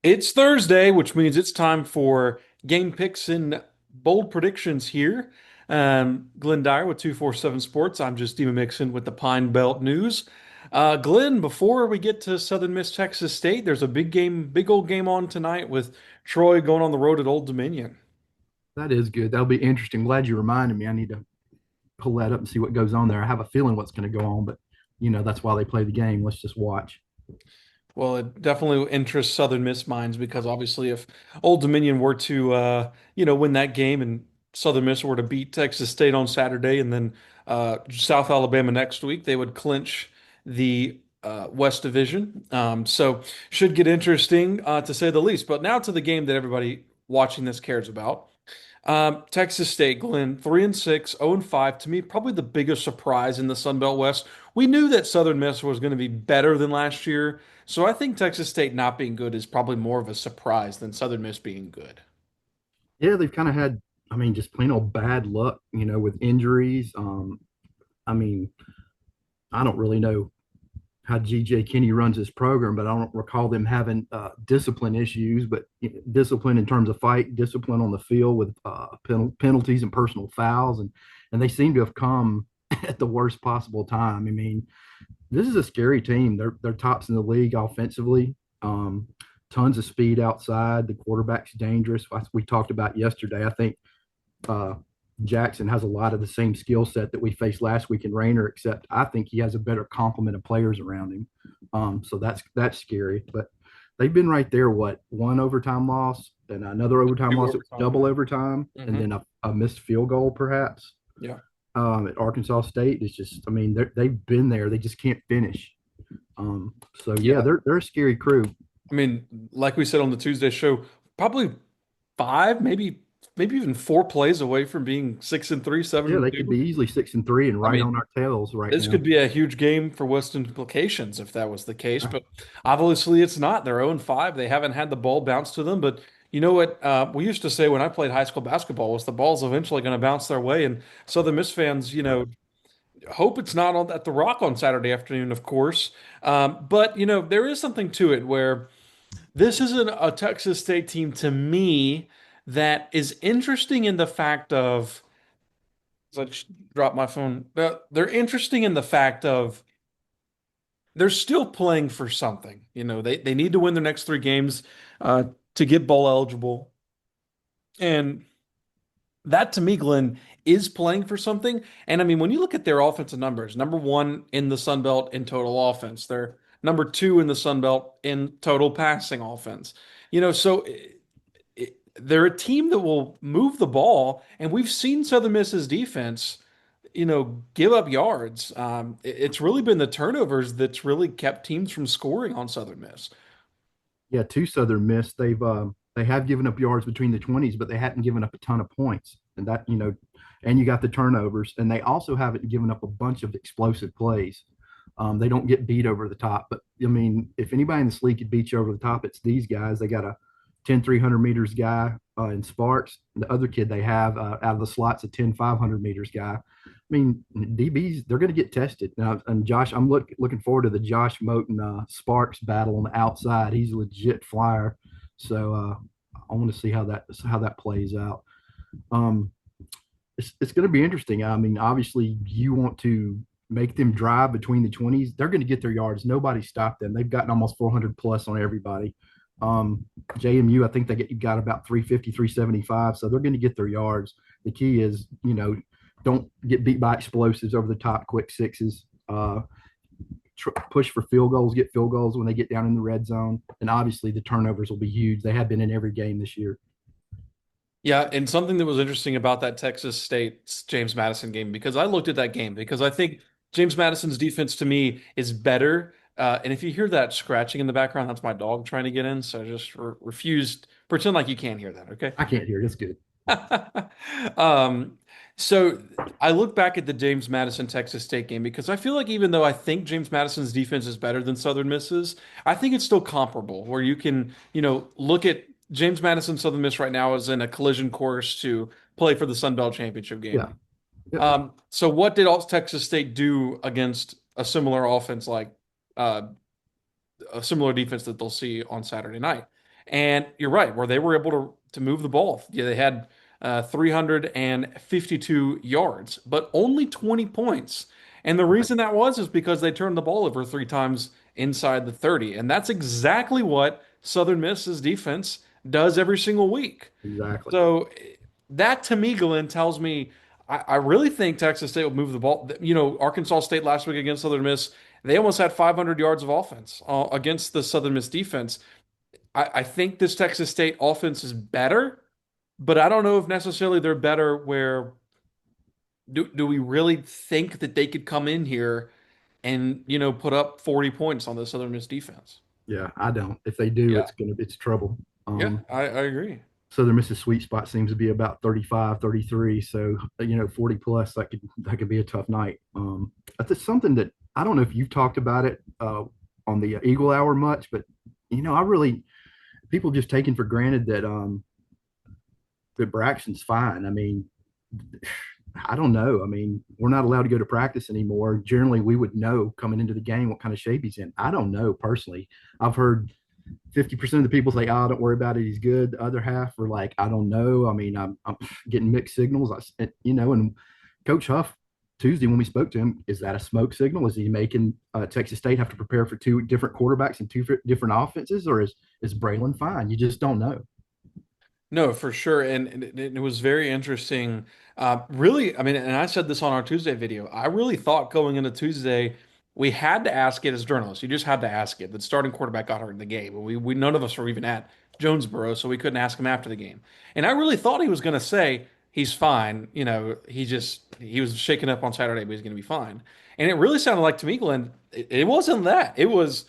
It's Thursday, which means it's time for game picks and bold predictions here. Glyn Dyer with 247 Sports. I'm just Dima Mixon with the Pine Belt News. Glenn, before we get to Southern Miss Texas State, there's a big game, big old game on tonight with Troy going on the road at Old Dominion. That is good. That'll be interesting. Glad you reminded me. I need to pull that up and see what goes on there. I have a feeling what's going to go on, but that's why they play the game. Let's just watch. Well, it definitely interests Southern Miss minds because obviously, if Old Dominion were to, win that game and Southern Miss were to beat Texas State on Saturday and then South Alabama next week, they would clinch the West Division. So should get interesting to say the least. But now to the game that everybody watching this cares about. Texas State, Glenn, 3-6, 0-5. To me, probably the biggest surprise in the Sun Belt West. We knew that Southern Miss was going to be better than last year, so I think Texas State not being good is probably more of a surprise than Southern Miss being good. Yeah, they've kind of had, just plain old bad luck, with injuries. I mean, I don't really know how GJ Kinney runs his program, but I don't recall them having discipline issues, but discipline in terms of fight, discipline on the field with penalties and personal fouls, and they seem to have come at the worst possible time. I mean, this is a scary team. They're tops in the league offensively. Um, Tons of speed outside. The quarterback's dangerous. We talked about yesterday. I think uh, Jackson has a lot of the same skill set that we faced last week in Rayner, except I think he has a better complement of players around him. So that's scary. But they've been right there. What, one overtime loss and another overtime Two loss? It was overtime, double overtime, yeah. and then a missed field goal, perhaps. Yeah. At Arkansas State, it's just, I mean, they've been there. They just can't finish. So yeah, Yeah. they're a scary crew. I mean, like we said on the Tuesday show, probably five, maybe even four plays away from being 6-3, seven Yeah, and they could two. be easily 6-3 and I right on mean, our tails right this now. could be a huge game for Western implications if that was the case, but obviously it's not. They're 0-5. They haven't had the ball bounce to them, but you know what we used to say when I played high school basketball was the ball's eventually going to bounce their way, and Southern Miss fans, hope it's not on at the Rock on Saturday afternoon, of course. But there is something to it where this isn't a Texas State team to me that is interesting in the fact of. So I just dropped my phone. They're interesting in the fact of they're still playing for something. They need to win their next three games uh, to get bowl eligible. And that to me, Glenn, is playing for something. And I mean, when you look at their offensive numbers, number one in the Sun Belt in total offense, they're number two in the Sun Belt in total passing offense. So they're a team that will move the ball, and we've seen Southern Miss's defense, give up yards. It's really been the turnovers that's really kept teams from scoring on Southern Miss. Yeah, to Southern Miss, they have given up yards between the 20s, but they hadn't given up a ton of points. And that, and you got the turnovers, and they also haven't given up a bunch of explosive plays. They don't get beat over the top, but I mean, if anybody in this league could beat you over the top, it's these guys. They got a 10 300 meters guy in Sparks. The other kid they have out of the slots, a 10 500 meters guy. I mean, DBs, they're going to get tested now. And Josh, I'm looking forward to the Josh Moten Sparks battle on the outside. He's a legit flyer, so I want to see how that plays out. Um, it's going to be interesting. I mean, obviously, you want to make them drive between the 20s. They're going to get their yards. Nobody stopped them. They've gotten almost 400 plus on everybody. JMU, I think got about 350, 375. So they're going to get their yards. The key is, don't get beat by explosives over the top, quick sixes. Push for field goals, get field goals when they get down in the red zone. And obviously, the turnovers will be huge. They have been in every game this year. Yeah, and something that was interesting about that Texas State James Madison game, because I looked at that game because I think James Madison's defense to me is better. And if you hear that scratching in the background, that's my dog trying to get in. So just refused, pretend like you can't hear that, okay? I can't hear it. It's good. Um, so I look back at the James Madison Texas State game because I feel like even though I think James Madison's defense is better than Southern Miss's, I think it's still comparable where you can, look at James Madison Southern Miss right now is in a collision course to play for the Sun Belt Championship Yeah. game. Yep. So what did all Texas State do against a similar offense like uh, a similar defense that they'll see on Saturday night? And you're right, where they were able to move the ball. Yeah, they had 352 yards, but only 20 points. And the Right. reason that was is because they turned the ball over 3 times inside the 30. And that's exactly what Southern Miss's defense does every single week. Exactly. So that to me, Glenn, tells me I really think Texas State will move the ball. You know, Arkansas State last week against Southern Miss, they almost had 500 yards of offense against the Southern Miss defense. I think this Texas State offense is better, but I don't know if necessarily they're better where do we really think that they could come in here and, put up 40 points on the Southern Miss defense? Yeah, I don't. If they do, Yeah. it's trouble. Yeah, I agree. Southern Miss's sweet spot seems to be about 35, 33. So, 40 plus, that could be a tough night. That's something that I don't know if you've talked about it on the Eagle Hour much, but I really people just taking for granted that Braxton's fine. I mean, I don't know. I mean, we're not allowed to go to practice anymore. Generally, we would know coming into the game what kind of shape he's in. I don't know personally. I've heard 50% of the people say, "Oh, don't worry about it. He's good." The other half are like, "I don't know." I mean, I'm getting mixed signals. And Coach Huff Tuesday when we spoke to him, is that a smoke signal? Is he making Texas State have to prepare for two different quarterbacks and two different offenses, or is Braylon fine? You just don't know. No, for sure. And it was very interesting. Really, I mean, and I said this on our Tuesday video. I really thought going into Tuesday, we had to ask it as journalists. You just had to ask it. The starting quarterback got hurt in the game. We none of us were even at Jonesboro, so we couldn't ask him after the game. And I really thought he was going to say he's fine. He was shaken up on Saturday, but he's going to be fine. And it really sounded like to me, Glenn, it wasn't that. It was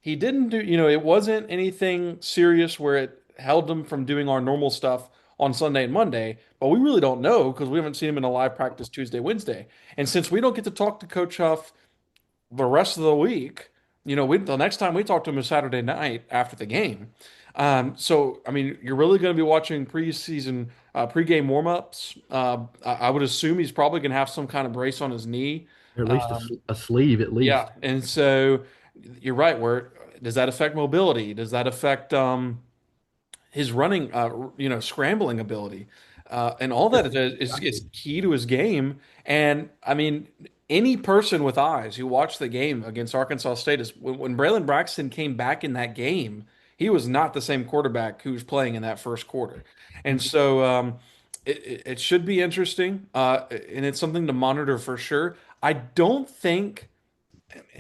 he didn't do, it wasn't anything serious where it held him from doing our normal stuff on Sunday and Monday, but we really don't know because we haven't seen him in a live practice Tuesday, Wednesday. And since we don't get to talk to Coach Huff the rest of the week, the next time we talk to him is Saturday night after the game. So, I mean, you're really going to be watching preseason, pregame warmups. I would assume he's probably going to have some kind of brace on his knee. Or at least Um, a sleeve, at yeah, least. and so you're right. Where does that affect mobility? Does that affect his running, scrambling ability, and all Yeah, that is exactly. key to his game. And I mean, any person with eyes who watched the game against Arkansas State is when Braylon Braxton came back in that game, he was not the same quarterback who was playing in that first quarter, and so it should be interesting, and it's something to monitor for sure. I don't think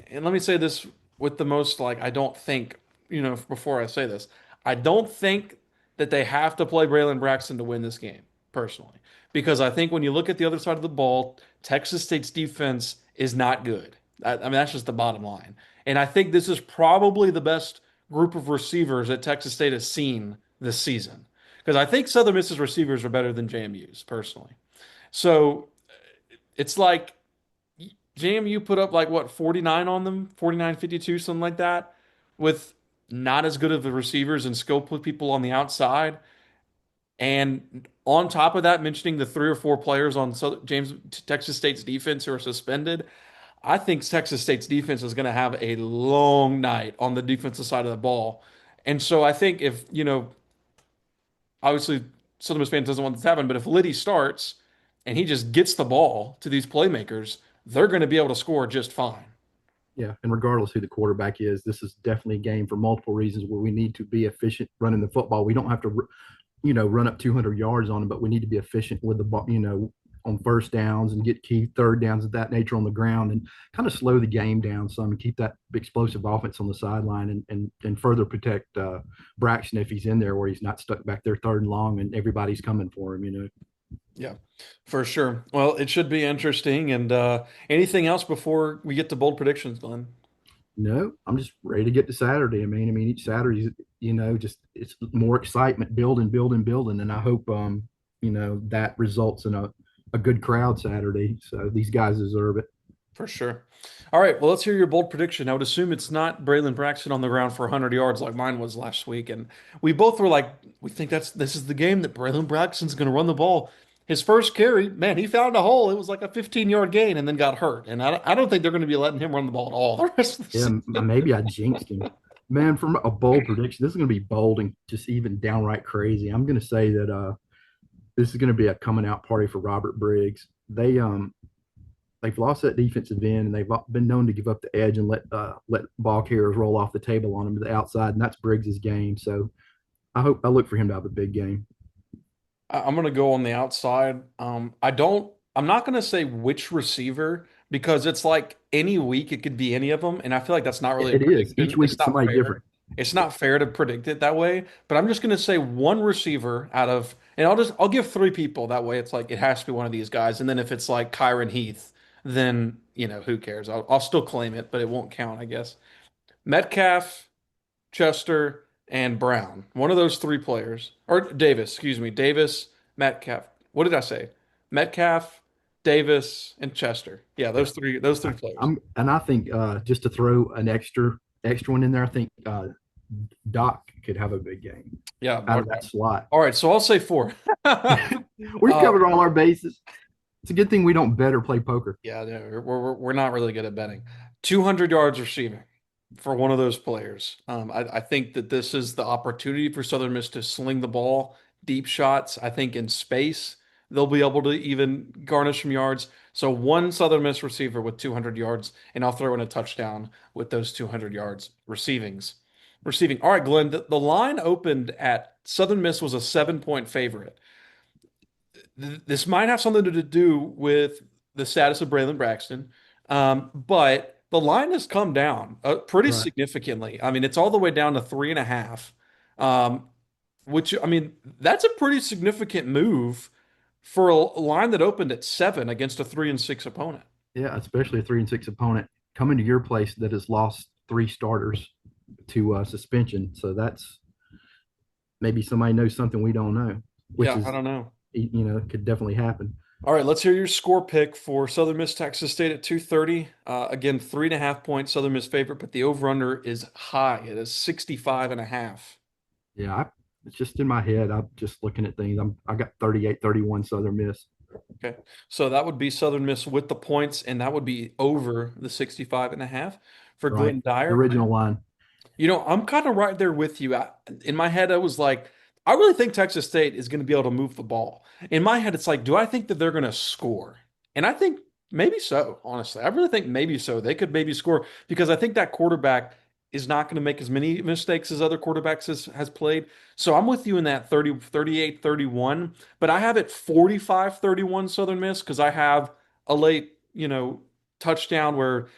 and let me say this with the most like I don't think, before I say this, I don't think that they have to play Braylon Braxton to win this game, personally. Because I think when you look at the other side of the ball, Texas State's defense is not good. I mean, that's just the bottom line. And I think this is probably the best group of receivers that Texas State has seen this season. Because I think Southern Miss's receivers are better than JMU's, personally. So it's like JMU put up like what 49 on them, 49, 52, something like that, with not as good of the receivers and skill people on the outside. And on top of that, mentioning the 3 or 4 players on Texas State's defense who are suspended, I think Texas State's defense is going to have a long night on the defensive side of the ball. And so I think if, obviously Southern Miss fans doesn't want this to happen, but if Liddy starts and he just gets the ball to these playmakers, they're going to be able to score just fine. Yeah, and regardless who the quarterback is, this is definitely a game for multiple reasons where we need to be efficient running the football. We don't have to, run up 200 yards on them, but we need to be efficient with the ball, on first downs and get key third downs of that nature on the ground and kind of slow the game down some and keep that explosive offense on the sideline and further protect Braxton if he's in there where he's not stuck back there third and long and everybody's coming for him. Yeah, for sure. Well, it should be interesting. And anything else before we get to bold predictions, Glenn? No, I'm just ready to get to Saturday. I mean, each Saturday, just it's more excitement, building, building, building, and I hope, that results in a good crowd Saturday. So these guys deserve it. For sure. All right. Well, let's hear your bold prediction. I would assume it's not Braylon Braxton on the ground for 100 yards like mine was last week. And we both were like, we think this is the game that Braylon Braxton's going to run the ball. His first carry, man, he found a hole. It was like a 15-yard gain and then got hurt. And I don't think they're going to be letting him run the ball at all the rest of the Yeah, season. maybe I jinxed him. Man, from a bold prediction, this is going to be bold and just even downright crazy. I'm going to say that this is going to be a coming out party for Robert Briggs. They've lost that defensive end, and they've been known to give up the edge and let ball carriers roll off the table on them to the outside, and that's Briggs's game. So I look for him to have a big game. I'm gonna go on the outside. I'm not gonna say which receiver because it's like any week it could be any of them, and I feel like that's not really a It is each prediction. week It's it's not somebody fair. different. It's not fair to predict it that way. But I'm just gonna say one receiver out of, and I'll give three people. That way, it's like it has to be one of these guys. And then if it's like Kyron Heath, then who cares? I'll still claim it, but it won't count, I guess. Metcalf, Chester, and Brown. One of those three players, or Davis, excuse me, Davis, Metcalf. What did I say? Metcalf, Davis, and Chester. Yeah, Yeah, those three players. I think just to throw an extra one in there, I think Doc could have a big game Yeah. out of Okay. that slot. All right. So I'll say four. We've Uh, covered all our bases. It's a good thing we don't bet or play poker. yeah, no, we're not really good at betting. 200 yards receiving for one of those players. I think that this is the opportunity for Southern Miss to sling the ball, deep shots. I think in space they'll be able to even garnish some yards. So one Southern Miss receiver with 200 yards, and I'll throw in a touchdown with those 200 yards receivings. Receiving. All right, Glenn, the line opened at Southern Miss was a 7-point favorite. This might have something to do with the status of Braylon Braxton, but the line has come down pretty Right. significantly. I mean, it's all the way down to 3.5, um, which I mean, that's a pretty significant move for a line that opened at 7 against a 3-6 opponent. Yeah, especially a 3-6 opponent coming to your place that has lost three starters to suspension. So that's maybe somebody knows something we don't know, which Yeah, I is don't know. could definitely happen. All right, let's hear your score pick for Southern Miss Texas State at 230. Again, 3.5 points, Southern Miss favorite, but the over-under is high. It is 65.5. Yeah, it's just in my head. I'm just looking at things. I got 38-31 Southern Miss. Okay. So that would be Southern Miss with the points, and that would be over the 65.5 for Right. Glyn The Dyar. original line. I'm kind of right there with you. In my head, I was like, I really think Texas State is going to be able to move the ball. In my head, it's like, do I think that they're going to score? And I think maybe so, honestly. I really think maybe so. They could maybe score because I think that quarterback is not going to make as many mistakes as other quarterbacks has played. So I'm with you in that 30, 38, 31, but I have it 45-31 Southern Miss because I have a late, touchdown where,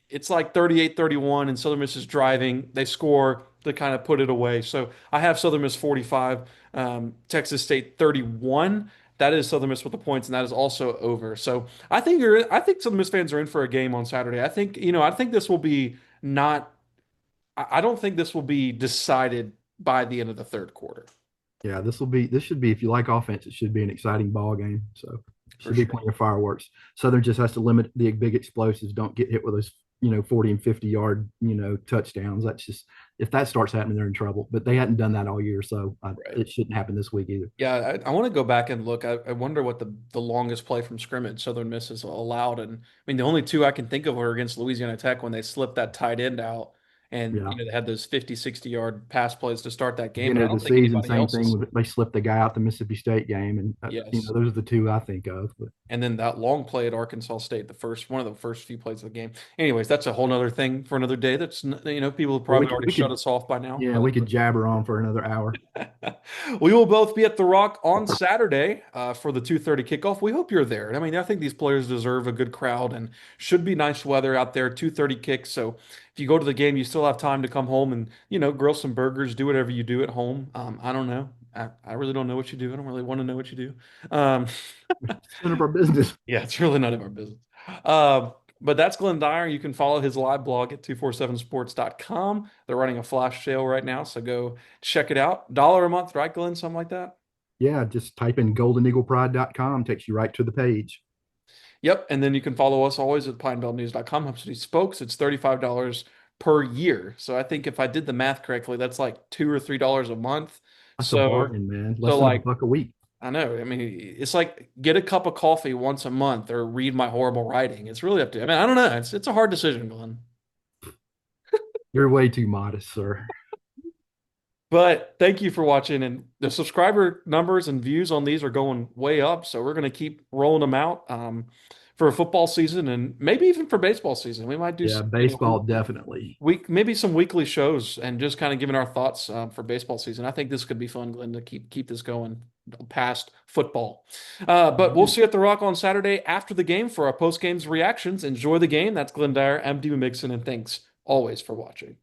it's like 38-31 and Southern Miss is driving. They score to kind of put it away. So I have Southern Miss 45, Texas State 31. That is Southern Miss with the points, and that is also over. So I think Southern Miss fans are in for a game on Saturday. I think this will be not I don't think this will be decided by the end of the third quarter, Yeah, this should be if you like offense, it should be an exciting ball game. So for should be sure. plenty of fireworks. Southern just has to limit the big explosives. Don't get hit with those 40 and 50 yard touchdowns. That's just if that starts happening, they're in trouble. But they hadn't done that all year, so Right. it shouldn't happen this week either. Yeah, I want to go back and look. I wonder what the longest play from scrimmage Southern Miss has allowed. And I mean, the only two I can think of were against Louisiana Tech when they slipped that tight end out and, Yeah. they had those 50, 60-yard pass plays to start that game. But Beginning I of the don't think season, anybody same else thing. is. They slipped the guy out the Mississippi State game, and Yes. those are the two I think of. But And then that long play at Arkansas State, one of the first few plays of the game. Anyways, that's a whole nother thing for another day. People have well, probably already shut us off by now. yeah, we could jabber on for another hour. We will both be at the Rock on Saturday for the 2:30 kickoff. We hope you're there. I mean, I think these players deserve a good crowd and should be nice weather out there. 2:30 kick. So if you go to the game, you still have time to come home and grill some burgers, do whatever you do at home. I don't know. I really don't know what you do. I don't really want to know what you do. Um, It's none of our business. yeah, it's really none of our business. Uh, but that's Glenn Dyer. You can follow his live blog at 247sports.com. They're running a flash sale right now, so go check it out. Dollar a month, right, Glenn? Something like that. Yeah, just type in goldeneaglepride.com, takes you right to the page. Yep. And then you can follow us always at pinebeltnews.com. Hub City Spokes. It's $35 per year. So I think if I did the math correctly, that's like $2 or $3 a month. That's a So, bargain, man. so Less than a like, buck a week. I know. I mean, it's like get a cup of coffee once a month or read my horrible writing. It's really up to you. I mean, I don't know. It's a hard decision, Glenn. You're way too modest, sir. But thank you for watching, and the subscriber numbers and views on these are going way up, so we're going to keep rolling them out for a football season and maybe even for baseball season. We might do, Yeah, baseball definitely. maybe some weekly shows and just kind of giving our thoughts for baseball season. I think this could be fun, Glenn, to keep this going past football. But we'll see you at the Rock on Saturday after the game for our post games reactions. Enjoy the game. That's Glyn Dyar. I'm Dima Mixon, and thanks always for watching.